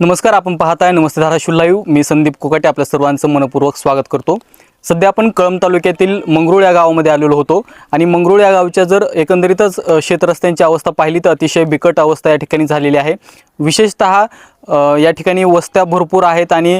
नमस्कार, आपण पाहताय नमस्ते धाराशिव लाईव्ह. मी संदीप कोकाटे आपल्या सर्वांचं मनपूर्वक स्वागत करतो. सध्या आपण कळंब तालुक्यातील मंगरुळ या गावामध्ये आलेलो होतो आणि मंगरुळ या गावच्या जर एकंदरीतच शेतरस्त्यांची अवस्था पाहिली तर अतिशय बिकट अवस्था या ठिकाणी झालेली आहे. विशेषतः या ठिकाणी वस्त्या भरपूर आहेत आणि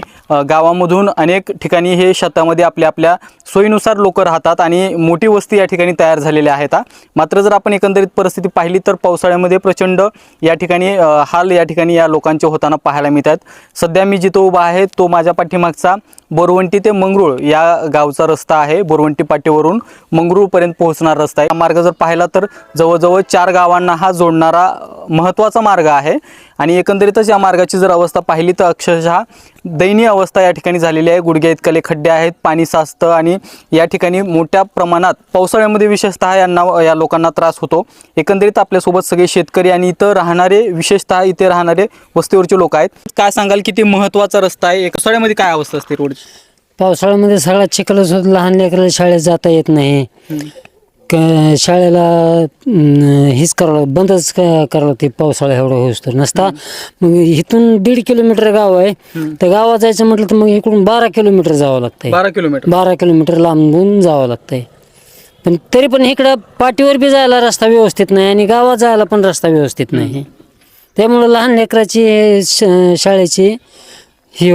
गावामधून अनेक ठिकाणी हे शेतामध्ये आपल्या सोयीनुसार लोक राहतात आणि मोठी वस्ती या ठिकाणी तयार झालेल्या आहेत. मात्र जर आपण एकंदरीत परिस्थिती पाहिली तर पावसाळ्यामध्ये प्रचंड या ठिकाणी हाल या ठिकाणी या लोकांचे होताना पाहायला मिळतात. सध्या मी जिथं उभा आहे तो माझ्या पाठीमागचा बोरवंटी ते मंगरुळ या गावचा रस्ता आहे. बोरवंटी पाटीवरून मंगरुळपर्यंत पोहोचणारा रस्ता आहे. हा मार्ग जर पाहिला तर जवळजवळ 4 गावांना हा जोडणारा महत्त्वाचा मार्ग आहे आणि एकंदरीतच या मार्गाची जर अवस्था पाहिली तर अक्षरशः दयनीय अवस्था या ठिकाणी झालेली आहे. गुडघ्या इतकले खड्डे आहेत, पाणी साचतं आणि या ठिकाणी मोठ्या प्रमाणात पावसाळ्यामध्ये विशेषतः या लोकांना त्रास होतो. एकंदरीत आपल्यासोबत सगळे शेतकरी आणि इथं राहणारे विशेषतः इथे राहणारे वस्तीवरचे लोक आहेत. काय सांगाल किती महत्त्वाचा रस्ता आहे? पावसाळ्यामध्ये काय अवस्था असते रोडची? पावसाळ्यामध्ये सगळा चिखलच होत, लहान लेकराला शाळेत जाता येत नाही. शाळेला हीच करावं, बंदच करावं लागते पावसाळा एवढं होऊस तर नसता. मग इथून 1.5 किलोमीटर गाव आहे, तर गावात जायचं म्हटलं तर मग इकडून 12 किलोमीटर जावं लागतंय. 12 किलोमीटर लांबून जावं लागतंय. पण तरी पण इकडं पाटीवर बी जायला रस्ता व्यवस्थित नाही आणि गावात जायला पण रस्ता व्यवस्थित नाही. त्यामुळं लहान लेकराची शाळेची ही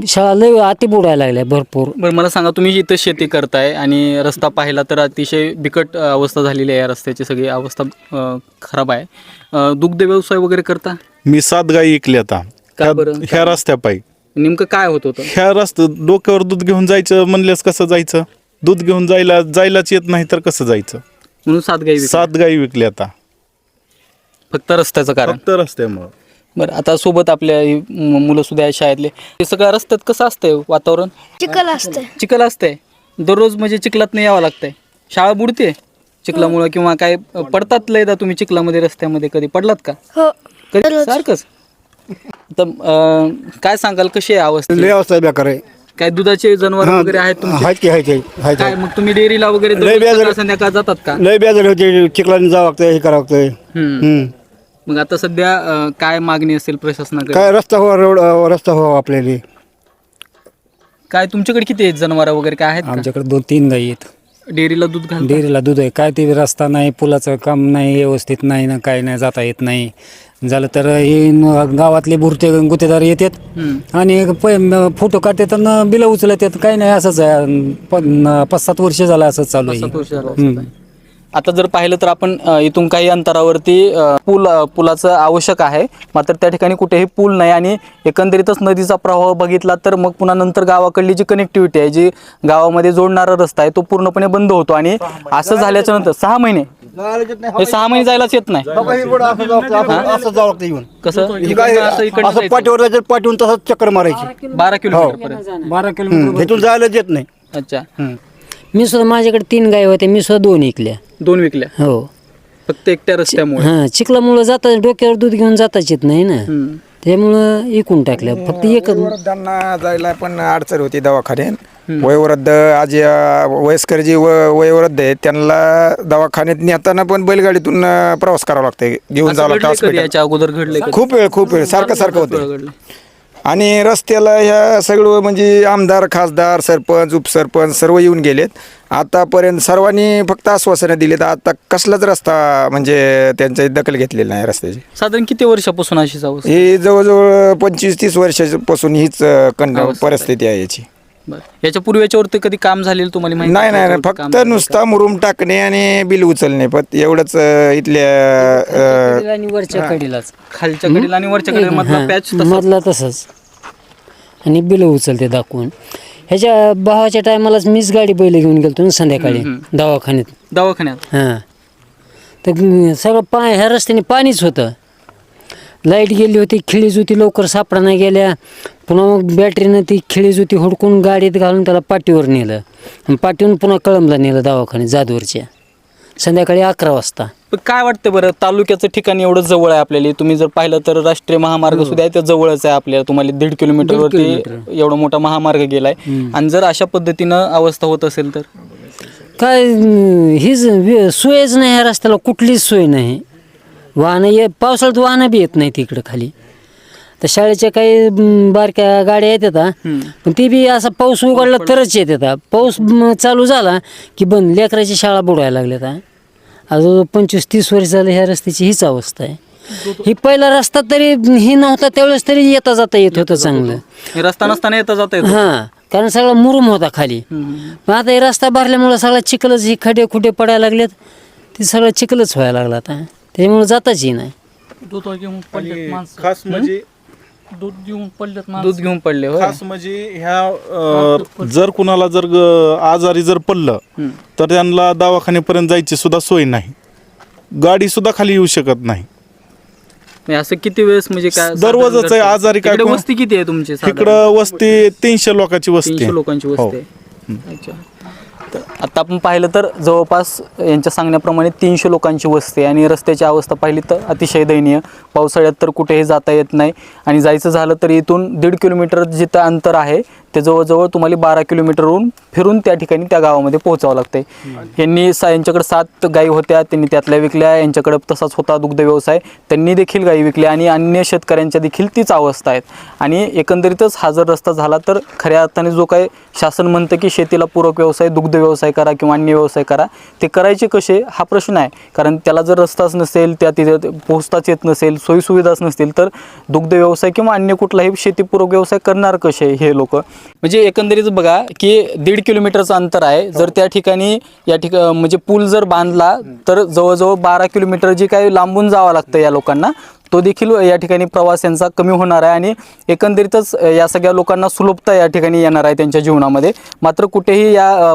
शाळा लय अति बुडायला लागल्या भरपूर. बरं, मला सांगा, तुम्ही इथं शेती करताय आणि रस्ता पाहिला तर अतिशय बिकट अवस्था झालेली आहे. या रस्त्याची सगळी अवस्था खराब आहे. दुग्ध व्यवसाय वगैरे करता? मी 7 गाई ऐकली आता ह्या रस्त्यापायी. नेमकं काय होत होतं? ह्या डोक्यावर दूध घेऊन जायचं म्हणल्यास कसं जायचं? दूध घेऊन जायलाच येत नाही तर कसं जायचं? म्हणून 7 गाई विकली आता फक्त रस्त्याचं कारण? फक्त रस्त्यामुळं. बरं, आता सोबत आपल्या मुलं सुद्धा आहे शाळेतले. हे सगळ्या रस्त्यात कसं असतंय वातावरण? चिखल असतंय दररोज, म्हणजे चिखलात नाही यावं लागतंय. शाळा बुडते चिखलामुळं किंवा काय पडतात लयदा? तुम्ही चिखलामध्ये रस्त्यामध्ये कधी पडलात का? हो, कधी सारखंच? तर काय सांगाल, कशी आहे अवस्था? लय अवस्था बेकार आहे. काय दुधाचे जनावर वगैरे आहेत तुमचे? आहेत काय मग तुम्ही डेअरीला वगैरे दररोज संध्याकाळ जातात का? लय बेजार होते, चिखलाने जावं लागतं, हे करावं लागतं. मग आता सध्या काय मागणी असेल प्रशासनाकडे? काय रस्ता हो, रस्ता हो आपल्याला. काय तुमच्याकडे किती आहेत जनावर वगैरे काय आहेत? आमच्याकडे 2-3 गाई आहेत. डेअरीला दूध घाल? डेअरीला दूध आहे. काय ते रस्ता नाही, पुलाचं काम नाही व्यवस्थित, नाही ना काय नाही, जाता येत नाही. झालं तर हे गावातले बुरते गुत्तेदार येतात आणि फोटो काढतात आणि बिलं उचलत येतात. काही नाही, असंच आहे. 5-7 वर्ष झालं असंच चालू आहे. आता जर पाहिलं तर आपण इथून काही अंतरावरती पुलाचं आवश्यक आहे, मात्र त्या ठिकाणी कुठेही पूल नाही आणि एकंदरीतच नदीचा प्रवाह बघितला तर मग पुन्हा नंतर गावाकडली जी कनेक्टिव्हिटी आहे, जी गावामध्ये जोडणारा रस्ता आहे, तो पूर्णपणे बंद होतो. आणि असं झाल्याच्या नंतर 6 महिने हे 6 महिने जायलाच येत नाही. असं जावं लागतं येऊन. कसं? पाठीवर जायचं, पाठीहून तसंच चक्कर मारायची 12 किलोमीटर पर्यंत. 12 किलोमीटर इथून जायलाच येत नाही. अच्छा. मी सुद्धा, माझ्याकडे 3 गाई होत्या, मी सुद्धा 2 विकल्या. 2 विकल्या? हो, फक्त एकट्या रस्त्यामुळे? हां, चिखलामुळं जाता, डोक्यावर दूध घेऊन जाताच येत नाही ना, त्यामुळं इकून टाकल्या. फक्त एक वृद्धांना जायला पण अडचण होती दवाखान्यात. वयोवृद्ध आज वयस्कर जी वयोवृद्ध आहेत त्यांना दवाखान्यात नेताना पण बैलगाडीतून प्रवास करावा लागतंय, घेऊन जावं लागतं हॉस्पिटल. याच्या अगोदर घडले? खूप वेळ सारखं होतं. आणि रस्त्याला ह्या सगळं म्हणजे आमदार, खासदार, सरपंच, उपसरपंच सर्व येऊन गेलेत. आतापर्यंत सर्वांनी फक्त आश्वासनं दिलीत. आता कसलाच रस्ता म्हणजे त्यांची दखल घेतलेली नाही रस्त्याची. साधारण किती वर्षापासून अशी अवस्था? ही जवळजवळ 25-30 वर्षापासून हीच परिस्थिती आहे याची. याच्या पूर्वी याच्यावरती कधी काम झालेलं तुम्हाला माहिती? नाही, फक्त नुसता मुरुम टाकणे आणि बिल उचलणे, फक्त एवढंच इथल्या वरच्या कडेलाच, खालच्या कडेला आणि वरच्या कडेला मधला पॅच मधला तसंच, आणि बिलं उचलते दाखवून. ह्याच्या भावाच्या टायमालाच मीच गाडी बैल घेऊन गेलतो ना संध्याकाळी दवाखान्यात. हां, तर सगळं ह्या रस्त्याने पाणीच होतं. लाईट गेली होती, खिळीच होती, लवकर सापडा नाही गेल्या. पुन्हा मग बॅटरीनं ती खिळीच होती हुडकून गाडीत घालून त्याला पाटीवर नेलं आणि पाठीवरून पुन्हा कळंबला नेलं दवाखान्यात जाधवरच्या, संध्याकाळी 11 वाजता. काय वाटतं बरं, तालुक्याचं ठिकाण एवढं जवळ आहे आपल्याला? तुम्ही जर पाहिलं तर राष्ट्रीय महामार्ग सुद्धा आहे, ते जवळच आहे आपल्याला. तुम्हाला 1.5 किलोमीटरवरती एवढा मोठा महामार्ग गेलाय. आणि जर अशा पद्धतीनं अवस्था होत असेल तर काय, हीच सोयच नाही ह्या रस्त्याला, कुठलीच सोय नाही. वाहनं पावसाळ्यात वाहनं बी येत नाही तिकडं खाली. तर शाळेच्या काही बारक्या गाड्या येतात हा. पण ती बी असा पाऊस उघडला तरच येतात. पाऊस चालू झाला की बंद, लेकराची शाळा बुडवायला लागल्यात हा. अजून 25-30 वर्ष झालं ह्या रस्त्याची हीच अवस्था आहे. ही पहिला रस्ता तरी ही नव्हता त्यावेळेस तरी येता जाता येत होतं चांगलं. रस्ता नसताना येता जाता येतो. हां, कारण सगळा मुरुम होता खाली. पण आता हे रस्ता भरल्यामुळं सगळा चिखलच, ही खडे खुडे पडायला लागलेत, ते सगळं चिखलच व्हायला लागला आता. त्यामुळे जाताच ही नाही. दूध घेऊन खास म्हणजे दूध घेऊन पडले होय. खास म्हणजे ह्या जर कुणाला जर आजारी जर पडलं तर त्यांना दवाखान्यापर्यंत जायची सुद्धा सोय नाही, गाडी सुद्धा खाली येऊ शकत नाही. म्हणजे असं किती वेळेस म्हणजे काय दररोजच आहे आजारी काय तिकडे कोण- वस्ती किती आहे तुमची साधारण? इकडं वस्ती 300 लोकांची वस्ती 300 आहे. लोकांची हो. वस्ती आहे. अच्छा. तर आता आपण पाहिलं तर जवळपास यांच्या सांगण्याप्रमाणे 300 लोकांची वस्ती आहे आणि रस्त्याची अवस्था पाहिली तर अतिशय दयनीय. पावसाळ्यात तर कुठेही जाता येत नाही आणि जायचं झालं तर इथून 1.5 किलोमीटर जिथं अंतर आहे ते जवळजवळ तुम्हाला 12 किलोमीटरहून फिरून त्या ठिकाणी त्या गावामध्ये पोहोचावं लागतंय. यांनी यांच्याकडे 7 गायी होत्या, त्यांनी त्यातल्या विकल्या. यांच्याकडे तसाच होता दुग्ध व्यवसाय, त्यांनी देखील गायी विकल्या आणि अन्य शेतकऱ्यांच्या देखील तीच अवस्था आहे. आणि एकंदरीतच हा जर रस्ता झाला तर खऱ्या अर्थाने जो काय शासन म्हणतं की शेतीला पूरक व्यवसाय, दुग्ध व्यवसाय करा किंवा अन्य व्यवसाय करा, ते करायचे कसे हा प्रश्न आहे. कारण त्याला जर रस्ताच नसेल, त्या तिथे पोहोचताच येत नसेल, सोयीसुविधाच नसतील तर दुग्ध व्यवसाय किंवा अन्य कुठलाही शेतीपूरक व्यवसाय करणार कसे हे लोक. म्हणजे एकंदरीत बघा की 1.5 किलोमीटरचं अंतर आहे. जर त्या ठिकाणी म्हणजे पूल जर बांधला तर जवळजवळ 12 किलोमीटर जे काही लांबून जावं लागतं या लोकांना, तो देखील या ठिकाणी प्रवास यांचा कमी होणार आहे आणि एकंदरीतच या सगळ्या लोकांना सुलभता या ठिकाणी येणार आहे त्यांच्या जीवनामध्ये. मात्र कुठेही या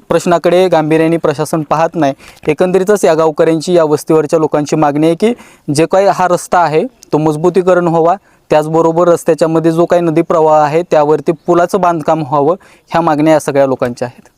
प्रश्नाकडे गांभीर्याने प्रशासन पाहत नाही. एकंदरीतच या गावकऱ्यांची, या वस्तीवरच्या लोकांची मागणी आहे की जे काही हा रस्ता आहे तो मजबूतीकरण व्हावा, त्याचबरोबर रस्त्याच्या मध्ये जो काही नदी प्रवाह आहे त्यावरती पुलाचं बांधकाम व्हावं, ह्या मागण्या या सगळ्या लोकांच्या आहेत.